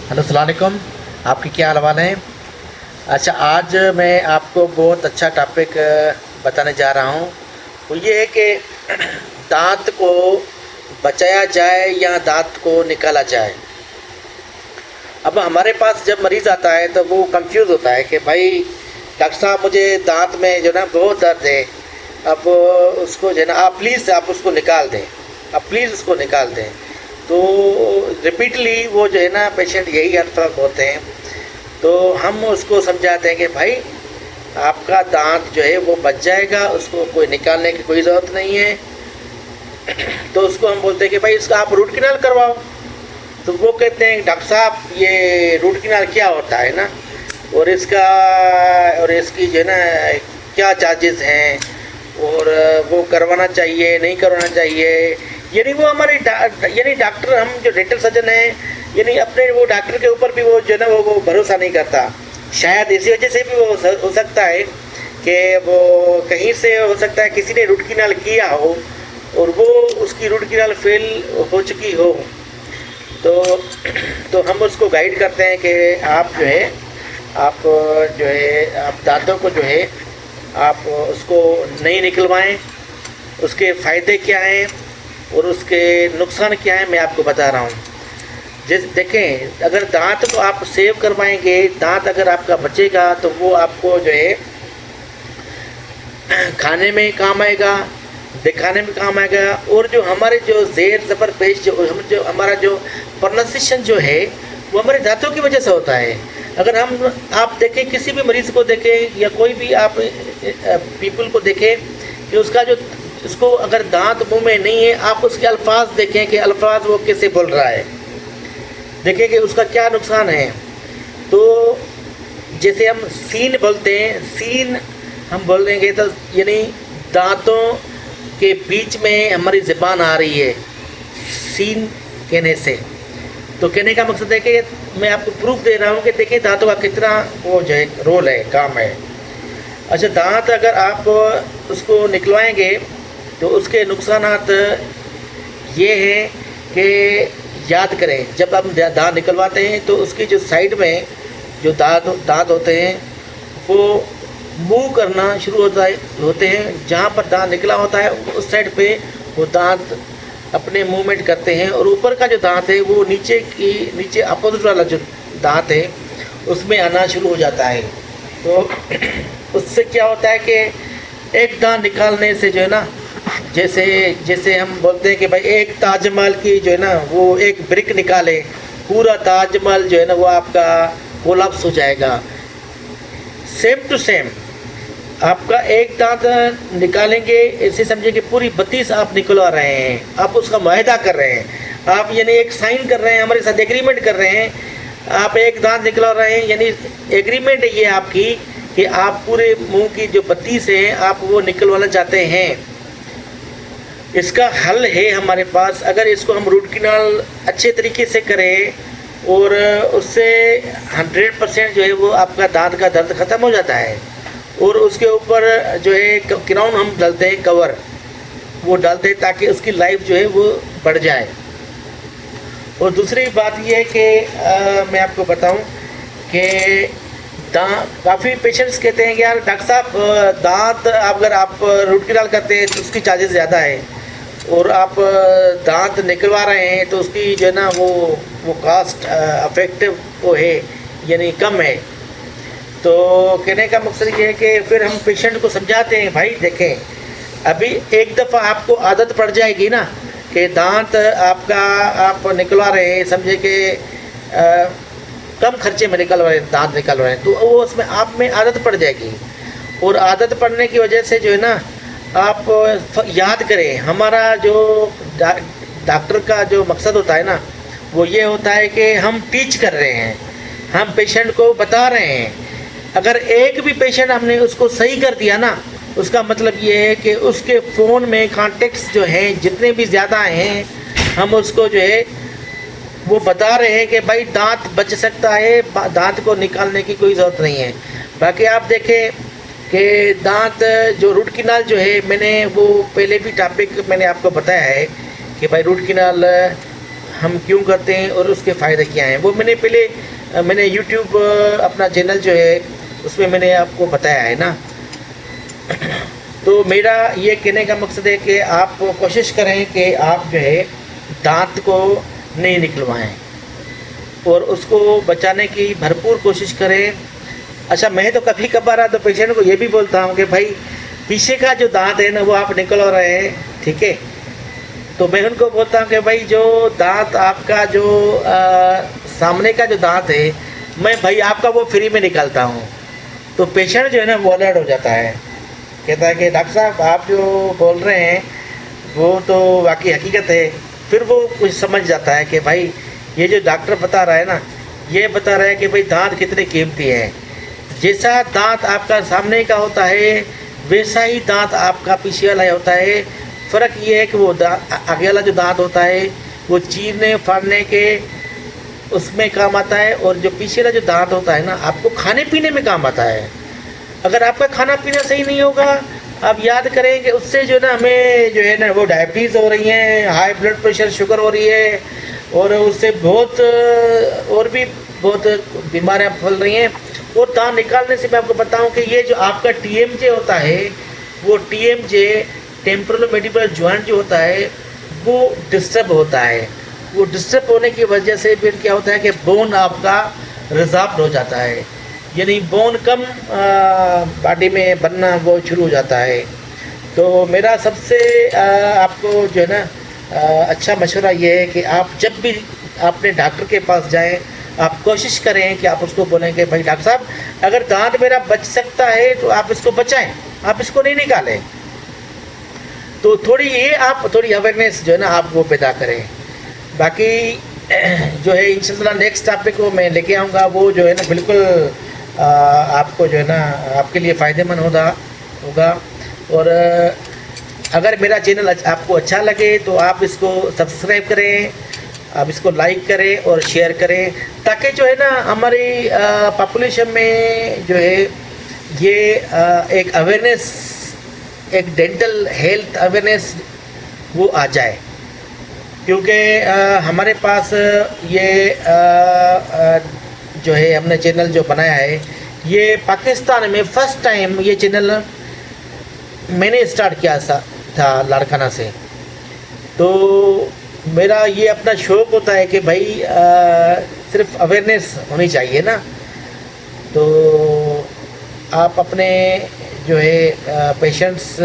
Hello अस्सलाम वालेकुम। आपकी क्या हाल है? अच्छा, आज मैं आपको बहुत अच्छा टॉपिक बताने जा रहा हूँ। वो ये है कि दांत को बचाया जाए या दांत को निकाला जाए। अब हमारे पास जब मरीज़ आता है तो वो कंफ्यूज होता है कि भाई डॉक्टर साहब मुझे दांत में जो ना बहुत दर्द है। अब उसको जो है ना आप प्लीज़ आप उसको निकाल दें, आप प्लीज़ उसको निकाल दें। तो रिपीटली वो जो है ना पेशेंट यही अल्फाज होते हैं। तो हम उसको समझाते हैं कि भाई आपका दांत जो है वो बच जाएगा, उसको कोई निकालने की कोई ज़रूरत नहीं है। तो उसको हम बोलते हैं कि भाई इसका आप रूट कैनाल करवाओ। तो वो कहते हैं डॉक्टर साहब ये रूट कैनाल क्या होता है ना, और इसकी जो है ना क्या चार्जेस हैं, और वो करवाना चाहिए नहीं करवाना चाहिए। यानी वो हमारे यानी डॉक्टर, हम जो डेंटल सर्जन हैं, यानी अपने वो डॉक्टर के ऊपर भी वो जो है ना वो भरोसा नहीं करता। शायद इसी वजह से भी वो हो सकता है कि वो कहीं से हो सकता है किसी ने रूट कैनाल किया हो और वो उसकी रूट कैनाल फेल हो चुकी हो। तो हम उसको गाइड करते हैं कि आप जो है आप दांतों को जो है आप उसको नहीं निकलवाएं। उसके फ़ायदे क्या हैं और उसके नुकसान क्या हैं मैं आपको बता रहा हूँ। जैसे देखें, अगर दांत को आप सेव करवाएंगे, दांत अगर आपका बचेगा तो वो आपको जो है खाने में काम आएगा, दिखाने में काम आएगा। और जो हमारे जो ज़ेर ज़बर पेश जो हमारा जो प्रोनाउंसिएशन जो है वो हमारे दांतों की वजह से होता है। अगर आप देखें, किसी भी मरीज़ को देखें या कोई भी आप पीपल को देखें कि उसको अगर दांत मुंह में नहीं है, आप उसके अल्फाज देखें कि अल्फाज वो कैसे बोल रहा है, देखें कि उसका क्या नुकसान है। तो जैसे हम सीन बोलते हैं, सीन हम बोल देंगे तो यानी दांतों के बीच में हमारी ज़बान आ रही है सीन कहने से। तो कहने का मकसद है कि मैं आपको प्रूफ दे रहा हूँ कि देखिए दांतों का कितना वो जो है रोल है, काम है। अच्छा, दांत अगर आप उसको निकलवाएंगे तो उसके नुकसानात ये हैं कि याद करें, जब हम दांत निकलवाते हैं तो उसकी जो साइड में जो दांत होते हैं वो मूव करना शुरू होते हैं। जहाँ पर दांत निकला होता है उस साइड पे वो दांत अपने मूवमेंट करते हैं, और ऊपर का जो दांत है वो नीचे अपोजिट वाला जो दांत है उसमें आना शुरू हो जाता है। तो उससे क्या होता है कि एक दांत निकालने से जो है ना, जैसे हम बोलते हैं कि भाई एक ताजमहल की जो है ना वो एक ब्रिक निकाले, पूरा ताजमहल जो है ना वो आपका कोलैप्स हो जाएगा। सेम टू सेम आपका एक दांत निकालेंगे, इसे समझिए कि पूरी 32 आप निकलवा रहे हैं, आप उसका मुआहदा कर रहे हैं, आप यानी एक साइन कर रहे हैं, हमारे साथ एग्रीमेंट कर रहे हैं। आप एक दांत निकलवा रहे हैं, यानी एग्रीमेंट है ये आपकी कि आप पूरे मुंह की जो 32 हैं आप वो निकलवाना चाहते हैं। इसका हल है हमारे पास। अगर इसको हम रूट कैनाल अच्छे तरीके से करें और उससे 100% जो है वो आपका दांत का दर्द ख़त्म हो जाता है। और उसके ऊपर जो है क्राउन हम डालते हैं, कवर वो डालते हैं ताकि उसकी लाइफ जो है वो बढ़ जाए। और दूसरी बात ये है कि मैं आपको बताऊं कि काफ़ी पेशेंट्स कहते हैं कि यार डॉक्टर साहब दांत अगर आप रूट कैनाल करते हैं तो उसकी चार्जेस ज़्यादा है, और आप दांत निकलवा रहे हैं तो उसकी जो है ना वो कास्ट अफेक्टिव वो है यानी कम है। तो कहने का मकसद ये है कि फिर हम पेशेंट को समझाते हैं, भाई देखें अभी एक दफ़ा आपको आदत पड़ जाएगी ना कि दांत आपका आप निकलवा रहे हैं, समझे कि कम खर्चे में दांत निकल रहे हैं, तो वो उसमें आप में आदत पड़ जाएगी। और आदत पड़ने की वजह से जो है ना आप याद करें, हमारा जो डॉक्टर का जो मकसद होता है ना वो ये होता है कि हम टीच कर रहे हैं, हम पेशेंट को बता रहे हैं। अगर एक भी पेशेंट हमने उसको सही कर दिया ना, उसका मतलब ये है कि उसके फ़ोन में कॉन्टेक्ट्स जो हैं जितने भी ज़्यादा हैं, हम उसको जो है वो बता रहे हैं कि भाई दांत बच सकता है, दांत को निकालने की कोई ज़रूरत नहीं है। बाकी आप देखें कि दांत जो रूट कैनाल जो है, मैंने वो पहले भी टॉपिक मैंने आपको बताया है कि भाई रूट कैनाल ہم کیوں کرتے ہیں اور اس کے فائدے کیا ہیں، وہ میں نے یوٹیوب اپنا چینل جو ہے اس میں نے آپ کو بتایا ہے نا۔ تو میرا یہ کہنے کا مقصد ہے کہ آپ کوشش کریں کہ آپ جو ہے دانت کو نہیں نکلوائیں اور اس کو بچانے کی بھرپور کوشش کریں۔ اچھا، میں تو کبھی کبھار تو پیشنٹ کو یہ بھی بولتا ہوں کہ بھائی پیچھے کا جو دانت ہے نا وہ آپ نکلوا رہے ہیں، ٹھیک ہے، تو میں ان کو بولتا ہوں کہ بھائی جو دانت آپ کا جو سامنے کا جو دانت ہے میں بھائی آپ کا وہ فری میں نکالتا ہوں۔ تو پیشنٹ جو ہے نا وہ الرٹ ہو جاتا ہے، کہتا ہے کہ ڈاکٹر صاحب آپ جو بول رہے ہیں وہ تو واقعی حقیقت ہے۔ پھر وہ کچھ سمجھ جاتا ہے کہ بھائی یہ جو ڈاکٹر بتا رہا ہے نا یہ بتا رہا ہے کہ بھائی دانت کتنے قیمتی ہیں، جیسا دانت آپ کا سامنے کا ہوتا ہے ویسا ہی دانت آپ کا پیچھے والا ہوتا ہے۔ فرق یہ ہے کہ وہ آگے والا جو دانت ہوتا ہے وہ چیرنے پھاڑنے کے اس میں کام آتا ہے، اور جو پیچھے والا جو دانت ہوتا ہے نا آپ کو کھانے پینے میں کام آتا ہے۔ اگر آپ کا کھانا پینا صحیح نہیں ہوگا، آپ یاد کریں کہ اس سے جو ہے نا ہمیں جو ہے نا وہ ڈائبٹیز ہو رہی ہیں، ہائی بلڈ پریشر، شوگر ہو رہی ہے، اور اس سے اور بھی بہت بیماریاں پھیل رہی ہیں۔ اور دانت نکالنے سے میں آپ کو بتاؤں کہ یہ جو آپ کا ٹی ایم جے ہوتا ہے وہ T M J temporal mandibular joint جو ہوتا ہے وہ ڈسٹرب ہوتا ہے۔ وہ ڈسٹرب ہونے کی وجہ سے پھر کیا ہوتا ہے کہ بون آپ کا ریزاربڈ ہو جاتا ہے، یعنی بون کم باڈی میں بننا وہ شروع ہو جاتا ہے۔ تو میرا سب سے آپ کو جو ہے نا اچھا مشورہ یہ ہے کہ آپ جب بھی اپنے ڈاکٹر کے پاس جائیں آپ کوشش کریں کہ آپ اس کو بولیں کہ بھائی ڈاکٹر صاحب اگر دانت میرا بچ سکتا ہے تو آپ اس کو بچائیں، آپ اس کو نہیں نکالیں۔ تو تھوڑی اویئرنیس جو ہے نا آپ وہ پیدا کریں۔ باقی جو ہے انشاءاللہ نیکسٹ ٹاپک کو میں لے کے آؤں گا، وہ جو ہے نا بالکل آپ کو جو ہے نا آپ کے لیے فائدہ مند ہوگا۔ اور اگر میرا چینل آپ کو اچھا لگے تو آپ اس کو سبسکرائب کریں، آپ اس کو لائک کریں اور شیئر کریں، تاکہ جو ہے نا ہماری پاپولیشن میں جو ہے یہ ایک اویئرنیس، ایک ڈینٹل ہیلتھ اویئرنیس وہ آ جائے، کیونکہ ہمارے پاس یہ جو ہے ہم نے چینل جو بنایا ہے یہ پاکستان میں فرسٹ ٹائم یہ چینل میں نے اسٹارٹ کیا تھا لاڑکانہ سے۔ تو میرا یہ اپنا شوق ہوتا ہے کہ بھائی صرف اویئرنیس ہونی چاہیے نا۔ تو آپ اپنے جو ہے پیشنٹس